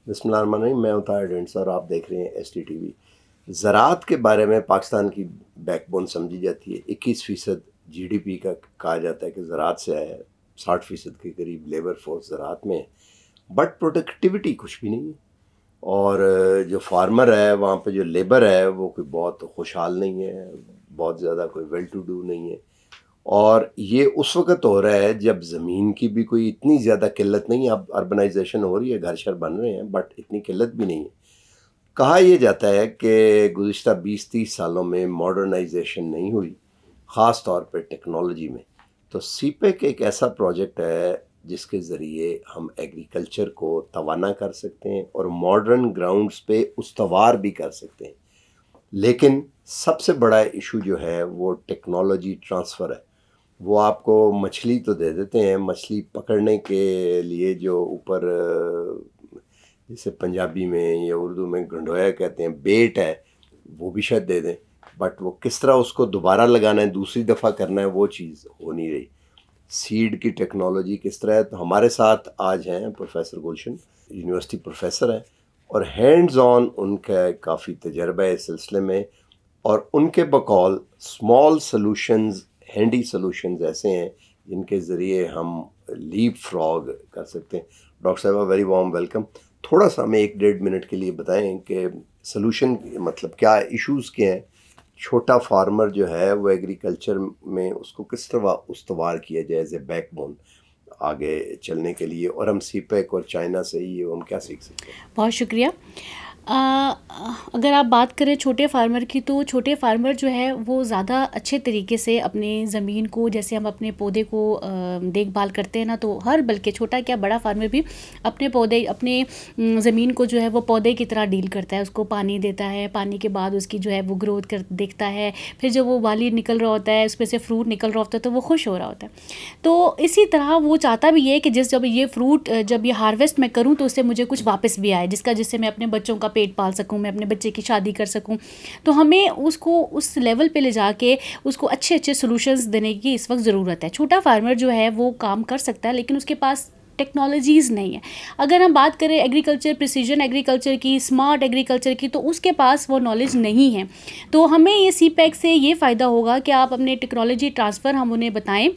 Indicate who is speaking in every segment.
Speaker 1: बिस्मिल्लाहिर्रहमानिर्रहीम, मैं उतार डेंट्स और आप देख रहे हैं STTV। ज़राअत के बारे में पाकिस्तान की बैकबोन समझी जाती है। 21% GDP का कहा जाता है कि ज़राअत से आया है। 60% के करीब लेबर फोर्स ज़राअत में है, बट प्रोडक्टिविटी कुछ भी नहीं है। और जो फार्मर है वहाँ पे जो लेबर है वो कोई बहुत खुशहाल नहीं है, बहुत ज़्यादा कोई वेल टू डू नहीं है। और ये उस वक़्त हो रहा है जब ज़मीन की भी कोई इतनी ज़्यादा किल्लत नहीं है। अब अर्बनाइजेशन हो रही है, घर शर बन रहे हैं, बट इतनी किल्लत भी नहीं है। कहा यह जाता है कि गुज़िश्ता 20-30 सालों में मॉडर्नाइजेशन नहीं हुई, ख़ास तौर पे टेक्नोलॉजी में। तो सीपेक एक ऐसा प्रोजेक्ट है जिसके ज़रिए हम एग्रीकल्चर को तवाना कर सकते हैं और मॉडर्न ग्राउंड्स पे उस्तवार भी कर सकते हैं। लेकिन सबसे बड़ा इशू जो है वो टेक्नोलॉजी ट्रांसफ़र है। वो आपको मछली तो दे देते हैं, मछली पकड़ने के लिए जो ऊपर जैसे पंजाबी में या उर्दू में गंडोया कहते हैं, बेट है, वो भी शायद दे दें, बट वो किस तरह उसको दोबारा लगाना है, दूसरी दफ़ा करना है, वो चीज़ हो नहीं रही। सीड की टेक्नोलॉजी किस तरह है। तो हमारे साथ आज हैं प्रोफेसर गुलशन, यूनिवर्सिटी प्रोफेसर हैं और हैंड्स ऑन उनका काफ़ी तजर्बा है इस सिलसिले में। और उनके बकौल स्मॉल सॉल्यूशंस, हैंडी सॉल्यूशंस ऐसे हैं जिनके ज़रिए हम लीप फ्रॉग कर सकते हैं। डॉक्टर साहब, वेरी वार्म वेलकम। थोड़ा सा हमें 1-1.5 मिनट के लिए बताएं कि सॉल्यूशन मतलब क्या इश्यूज़ के हैं। छोटा फार्मर जो है वो एग्रीकल्चर में उसको किस तरह उस्तवार किया जाए एज ए बैकबोन आगे चलने के लिए, और हम सीपेक और चाइना से ही हम क्या सीख सकते हैं।
Speaker 2: बहुत शुक्रिया। अगर आप बात करें छोटे फार्मर की, तो छोटे फार्मर जो है वो ज़्यादा अच्छे तरीके से अपने ज़मीन को, जैसे हम अपने पौधे को देखभाल करते हैं ना, तो हर, बल्कि छोटा क्या बड़ा फार्मर भी अपने पौधे, अपने ज़मीन को जो है वो पौधे की तरह डील करता है। उसको पानी देता है, पानी के बाद उसकी जो है वो ग्रोथ कर देखता है, फिर जब वो बाली निकल रहा होता है, उसमें से फ्रूट निकल रहा होता है, तो वो खुश हो रहा होता है। तो इसी तरह वो चाहता भी है कि जब ये फ्रूट, जब ये हार्वेस्ट मैं करूँ तो उससे मुझे कुछ वापस भी आए, जिससे मैं अपने बच्चों का पेट पाल सकूं, मैं अपने बच्चे की शादी कर सकूं। तो हमें उसको उस लेवल पे ले जाके उसको अच्छे अच्छे सॉल्यूशंस देने की इस वक्त ज़रूरत है। छोटा फार्मर जो है वो काम कर सकता है, लेकिन उसके पास टेक्नोलॉजीज़ नहीं है। अगर हम बात करें एग्रीकल्चर, प्रिसीजन एग्रीकल्चर की, स्मार्ट एग्रीकल्चर की, तो उसके पास वो नॉलेज नहीं है। तो हमें ये सीपेक से ये फ़ायदा होगा कि आप अपने टेक्नोलॉजी ट्रांसफ़र हम उन्हें बताएँ,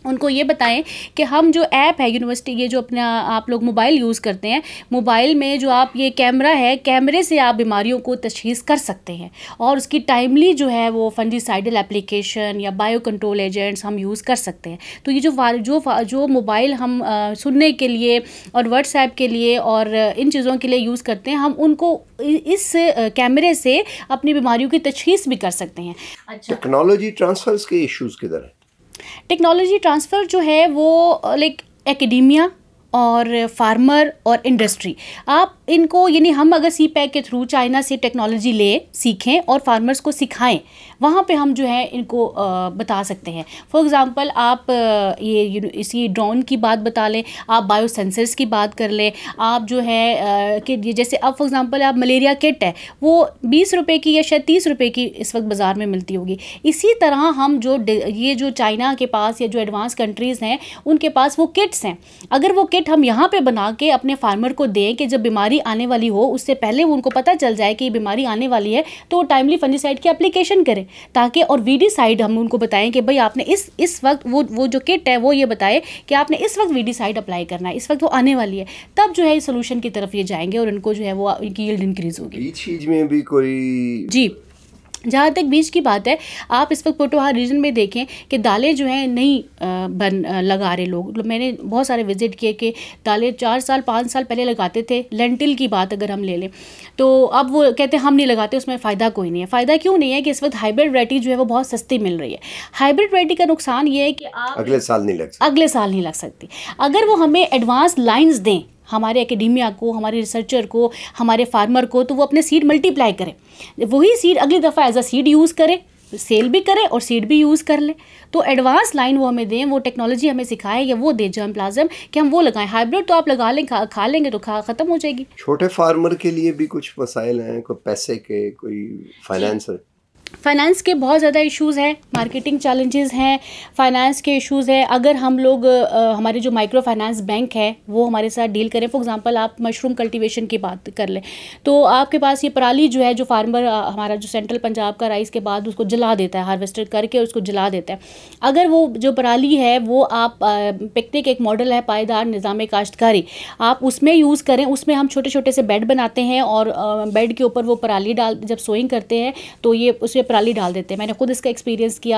Speaker 2: उनको ये बताएं कि हम जो ऐप है यूनिवर्सिटी, ये जो अपना आप लोग मोबाइल यूज़ करते हैं, मोबाइल में जो आप ये कैमरा है, कैमरे से आप बीमारियों को तशख़ीस कर सकते हैं और उसकी टाइमली जो है वो फंजीसाइडल एप्लीकेशन या बायो कंट्रोल एजेंट्स हम यूज़ कर सकते हैं। तो ये जो मोबाइल हम सुनने के लिए और व्हाट्सएप के लिए और इन चीज़ों के लिए यूज़ करते हैं, हम उनको इस कैमरे से अपनी बीमारियों की तशख़ीस भी कर सकते हैं।
Speaker 1: अच्छा, टेक्नोलॉजी ट्रांसफ़र्स के इश्यूज़ किधर है?
Speaker 2: टेक्नोलॉजी ट्रांसफ़र जो है वो लाइक एकेडेमिया और फार्मर और इंडस्ट्री, आप इनको, यानी हम अगर सीपेक के थ्रू चाइना से टेक्नोलॉजी सीखें और फार्मर्स को सिखाएं, वहाँ पे हम जो है इनको बता सकते हैं। फॉर एग्ज़ाम्पल आप इसी ड्रोन की बात बता लें, आप बायो सेंसर्स की बात कर लें, आप जो है कि जैसे अब फॉर एग्ज़ाम्पल आप मलेरिया किट है, वो 20 रुपये की या शायद 30 रुपये की इस वक्त बाज़ार में मिलती होगी। इसी तरह हम ये जो चाइना के पास या जो एडवांस कंट्रीज़ हैं उनके पास वो किट्स हैं। अगर वो किट हम यहाँ पे बना के अपने फार्मर को दें कि जब बीमारी आने वाली हो उससे पहले वो उनको पता चल जाए कि ये बीमारी आने वाली है, तो वो टाइमली फंजीसाइड की एप्लीकेशन करें, ताकि, और वीडीसाइड हम उनको बताएं कि भाई आपने इस वक्त वो जो किट है वो ये बताए कि आपने इस वक्त वीडीसाइड अप्लाई करना है, इस वक्त वो आने वाली है। तब जो है सोल्यूशन की तरफ ये जाएंगे और उनको जो है वो उनकी यील्ड इंक्रीज होगी।
Speaker 1: चीज़ में भी कोई
Speaker 2: जी, जहाँ तक बीज की बात है, आप इस वक्त पोटोहार रीजन में देखें कि दालें जो हैं नहीं लगा रहे लोग। मैंने बहुत सारे विजिट किए कि दालें 4 साल 5 साल पहले लगाते थे। लेंटिल की बात अगर हम ले लें तो अब वो कहते हैं हम नहीं लगाते, उसमें फ़ायदा कोई नहीं है। फ़ायदा क्यों नहीं है कि इस वक्त हाइब्रिड वैरायटी जो है वो बहुत सस्ती मिल रही है। हाइब्रिड वैरायटी का नुकसान ये है कि आप
Speaker 1: अगले साल नहीं लग सकती।
Speaker 2: अगर वो हमें एडवांस लाइन्स दें, हमारे एकेडेमिया को, हमारे रिसर्चर को, हमारे फार्मर को, तो वो अपने सीड मल्टीप्लाई करें, वही सीड अगली दफ़ा एज अ सीड यूज़ करें, सेल भी करें और सीड भी यूज़ कर लें। तो एडवांस लाइन वो हमें दें, वो टेक्नोलॉजी हमें सिखाएं या वो दे जर्म प्लाज्म कि हम वो लगाएं। हाइब्रिड तो आप लगा लें, खा लेंगे तो ख़त्म हो जाएगी।
Speaker 1: छोटे फार्मर के लिए भी कुछ मसाइल हैं, कोई पैसे के, कोई फाइनेंस?
Speaker 2: फाइनेंस के बहुत ज़्यादा इश्यूज़ हैं, मार्केटिंग चैलेंजेस हैं, फाइनेंस के इश्यूज़ हैं। अगर हम लोग हमारे जो माइक्रो फाइनेंस बैंक है वो हमारे साथ डील करें, फॉर एग्जांपल आप मशरूम कल्टीवेशन की बात कर लें, तो आपके पास ये पराली जो है, जो फार्मर हमारा जो सेंट्रल पंजाब का राइस के बाद उसको जला देता है, हार्वेस्टर करके उसको जला देता है, अगर वो जो पराली है वो आप पिकनिक एक मॉडल है पायदार निज़ाम काश्तकारी, आप उसमें यूज़ करें। उसमें हम छोटे छोटे से बेड बनाते हैं और बेड के ऊपर वो पराली डाल, जब सोइंग करते हैं तो ये उसमें पराली डाल देते हैं। मैंने खुद इसका एक्सपीरियंस किया।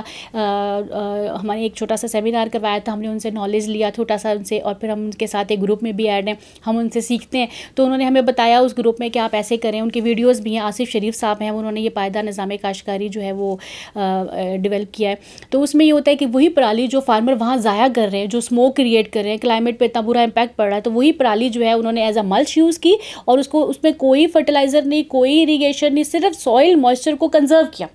Speaker 2: हमारे एक छोटा सा सेमिनार करवाया था, हमने उनसे नॉलेज लिया छोटा सा उनसे, और फिर हम उनके साथ एक ग्रुप में भी ऐड हैं, हम उनसे सीखते हैं। तो उन्होंने हमें बताया उस ग्रुप में कि आप ऐसे करें। उनकी वीडियोज़ भी हैं, आसिफ शरीफ साहब हैं, उन्होंने ये पायदार निज़ाम काश्तकारी जो है वो डेवलप किया है। तो उसमें ये होता है कि वही पराली जो फार्मर वहाँ ज़ाया कर रहे हैं, जो स्मोक क्रिएट कर रहे हैं, क्लाइमेट पे इतना बुरा इम्पैक्ट पड़ रहा है, तो वही पराली जो है उन्होंने एज अ मल्च यूज़ की और उसको, उसमें कोई फर्टिलाइज़र नहीं, कोई इरीगेशन नहीं, सिर्फ सॉइल मॉइस्चर को कंजर्व किया।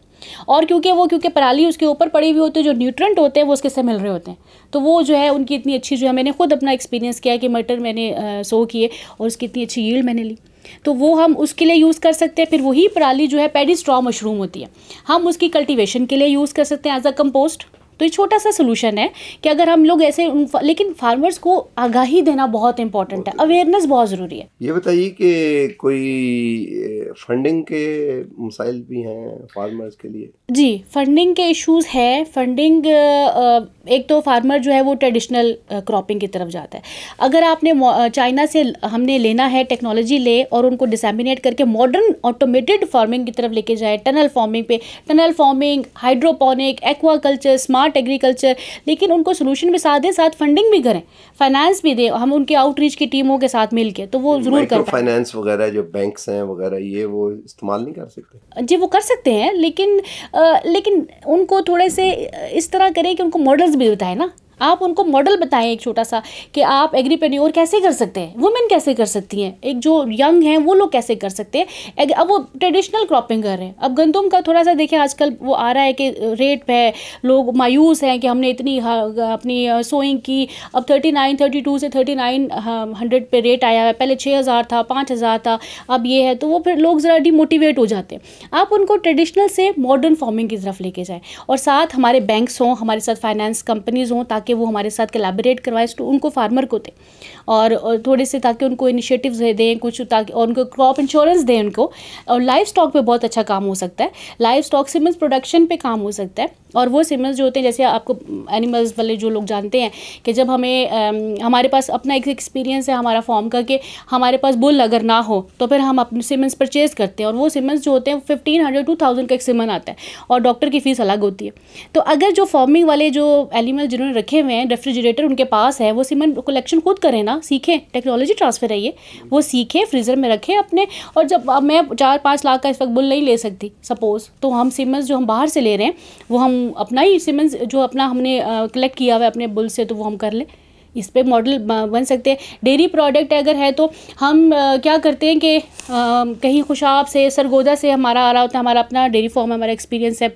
Speaker 2: और क्योंकि पराली उसके ऊपर पड़ी हुई होती है, जो न्यूट्रेंट होते हैं वो उसके से मिल रहे होते हैं, तो वो जो है उनकी इतनी अच्छी जो है, मैंने खुद अपना एक्सपीरियंस किया कि मटर मैंने सो किए और उसकी इतनी अच्छी यील्ड मैंने ली, तो वो हम उसके लिए यूज़ कर सकते हैं। फिर वही पराली जो है पैडी स्ट्रॉ मशरूम होती है, हम उसकी कल्टीवेशन के लिए यूज़ कर सकते हैं एज अ कंपोस्ट। तो ये छोटा सा सोल्यूशन है कि अगर हम लोग ऐसे, लेकिन फार्मर्स को आगाही देना बहुत इंपॉर्टेंट है, अवेयरनेस बहुत ज़रूरी है।
Speaker 1: ये बताइए कि कोई फंडिंग के मसाइल भी हैं फार्मर्स के लिए?
Speaker 2: जी, फंडिंग के इश्यूज़ है। फंडिंग एक तो फार्मर जो है वो ट्रेडिशनल क्रॉपिंग की तरफ जाता है। अगर आपने चाइना से हमने लेना है टेक्नोलॉजी ले और उनको डिसैमिनेट करके मॉडर्न ऑटोमेटेड फार्मिंग की तरफ लेके जाए, टनल फार्मिंग पे, tunnel farming, hydroponic, aquaculture, smart agriculture, लेकिन उनको सोल्यूशन भी साथ दें, साथ फंडिंग भी करें, फाइनेंस भी दें, हम उनके आउटरीच की टीमों के साथ मिल के, तो वो ज़रूर कर पाएंगे।
Speaker 1: फाइनेंस वगैरह जो बैंक्स हैं वगैरह, ये वो इस्तेमाल नहीं कर सकते?
Speaker 2: जी, वो कर सकते हैं, लेकिन उनको थोड़े से इस तरह करें कि उनको मॉडल्स भी बताएं ना, आप उनको मॉडल बताएं एक छोटा सा कि आप एग्रीप्रेन्योर कैसे कर सकते हैं, वुमेन कैसे कर सकती हैं, एक जो यंग हैं वो लोग कैसे कर सकते हैं। अब वो ट्रेडिशनल क्रॉपिंग कर रहे हैं, अब गंदम का थोड़ा सा देखें आजकल वो आ रहा है कि रेट पे लोग मायूस हैं कि हमने इतनी अपनी सोइंग की, अब 32 से 3900 पे रेट आया है, पहले 6000 था, 5000 था, अब ये है, तो वो फिर लोग ज़रा डिमोटिवेट हो जाते हैं। आप उनको ट्रेडिशनल से मॉडर्न फार्मिंग की तरफ लेके जाएँ और साथ हमारे बैंक्स हों, हमारे साथ फाइनेंस कंपनीज़ हों, ताकि वो हमारे साथ कोलैबोरेट करवाएं, उनको फार्मर को दें और थोड़े से, ताकि उनको इनिशिएटिव्स दें कुछ, ताकि और उनको क्रॉप इंश्योरेंस दें उनको। और लाइव स्टॉक पे बहुत अच्छा काम हो सकता है, लाइव स्टॉक सीमेंस प्रोडक्शन पे काम हो सकता है। और वो सीमेंस जो होते हैं, जैसे आपको एनिमल्स वाले जो लोग जानते हैं कि जब हमें हमारे पास अपना एक एक्सपीरियंस है हमारा फॉर्म का कि हमारे पास बुल अगर ना हो तो फिर हम अपने सीमेंस परचेज़ करते हैं, और वो सीमेंस जो होते हैं 1500-2000 का एक सीमेंस आता है और डॉक्टर की फ़ीस अलग होती है। तो अगर जो फार्मिंग वाले जो एनिमल जिन्होंने रखे हुए हैं, रेफ्रिजरेटर उनके पास है, वो सीमेंट कलेक्शन खुद करें ना, सीखें, टेक्नोलॉजी ट्रांसफ़र है ये, वो सीखें, फ्रीज़र में रखें अपने। और जब मैं 4-5 लाख का इस वक्त बुल नहीं ले सकती सपोज़, तो हम सीमेंस जो हम बाहर से ले रहे हैं वो हम अपना ही सीमेंस जो अपना हमने कलेक्ट किया हुआ है अपने बुल से, तो वो हम कर लें। इस पे मॉडल बन सकते हैं। डेयरी प्रोडक्ट अगर है तो हम क्या करते हैं कि कहीं खुशाब से, सरगोदा से हमारा आ रहा होता है, हमारा अपना डेयरी फार्म, हमारा एक्सपीरियंस है,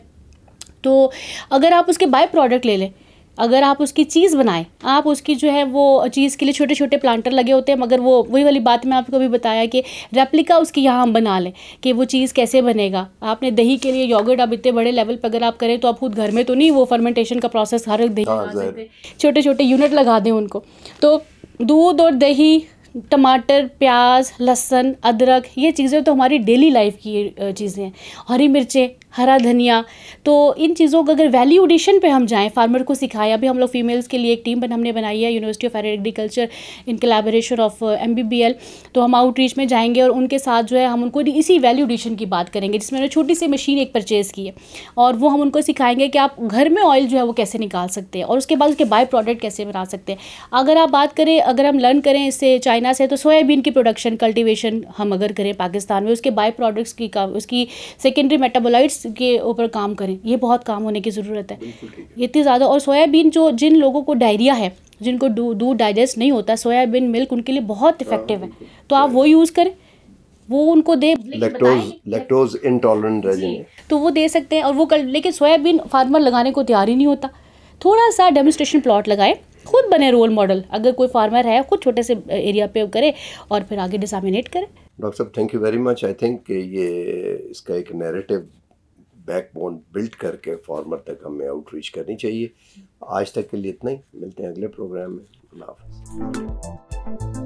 Speaker 2: तो अगर आप उसके बाय प्रोडक्ट ले लें, अगर आप उसकी चीज़ बनाएं, आप उसकी जो है वो चीज़ के लिए छोटे छोटे प्लांटर लगे होते हैं, मगर वो वही वाली बात मैं आपको भी बताया कि रेप्लिका उसकी यहाँ हम बना लें कि वो चीज़ कैसे बनेगा। आपने दही के लिए योगर्ट अब इतने बड़े लेवल पर अगर आप करें तो आप खुद घर में तो नहीं वो फर्मेंटेशन का प्रोसेस हर एक दही बना सकते, छोटे छोटे यूनिट लगा दें उनको। तो दूध और दही, टमाटर, प्याज, लहसुन, अदरक, ये चीज़ें तो हमारी डेली लाइफ की चीज़ें हैं। हरी मिर्चें, हरा धनिया, तो इन चीज़ों का अगर वैल्यू एडिशन पे हम जाएं, फार्मर को सिखाएं। अभी हम लोग फीमेल्स के लिए एक टीम हमने बनाई है, university of agriculture in collaboration of MBBL। तो हम आउटरीच में जाएंगे और उनके साथ जो है हम उनको इसी वैल्यू एडिशन की बात करेंगे, जिसमें उन्होंने छोटी सी मशीन एक परचेज़ की है, और वो हम उनको सिखाएंगे कि आप घर में ऑयल जो है वो कैसे निकाल सकते हैं और उसके बाद उसके बाय प्रोडक्ट कैसे बना सकते हैं। अगर आप बात करें, अगर हम लर्न करें इससे चाइना से, तो सोयाबीन की प्रोडक्शन, कल्टीवेशन हम अगर करें पाकिस्तान में, उसके बाय प्रोडक्ट्स की उसकी सेकेंडरी मेटाबोलाइट्स के ऊपर काम करें, ये बहुत काम होने की ज़रूरत है इतनी ज़्यादा। और सोयाबीन जो जिन लोगों को डायरिया है, जिनको दूध डाइजेस्ट नहीं होता, सोयाबीन मिल्क उनके लिए बहुत इफेक्टिव है, तो आप वो यूज़ करें, वो उनको दे,
Speaker 1: लैक्टोज इंटॉलरेंट रह जाए
Speaker 2: तो वो दे सकते हैं। और वो लेकिन सोयाबीन फार्मर लगाने को तैयार ही नहीं होता। थोड़ा सा डेमोन्स्ट्रेशन प्लॉट लगाए, खुद बने रोल मॉडल, अगर कोई फार्मर है खुद छोटे से एरिया पे करे और फिर आगे डिसैमिनेट करे।
Speaker 1: डॉक्टर साहब, thank you very much. I think ये इसका एक नैरेटिव बैकबोन बिल्ड करके फार्मर तक हमें आउटरीच करनी चाहिए। आज तक के लिए इतना ही, मिलते हैं अगले प्रोग्राम में। अल्लाह हाफ़िज़।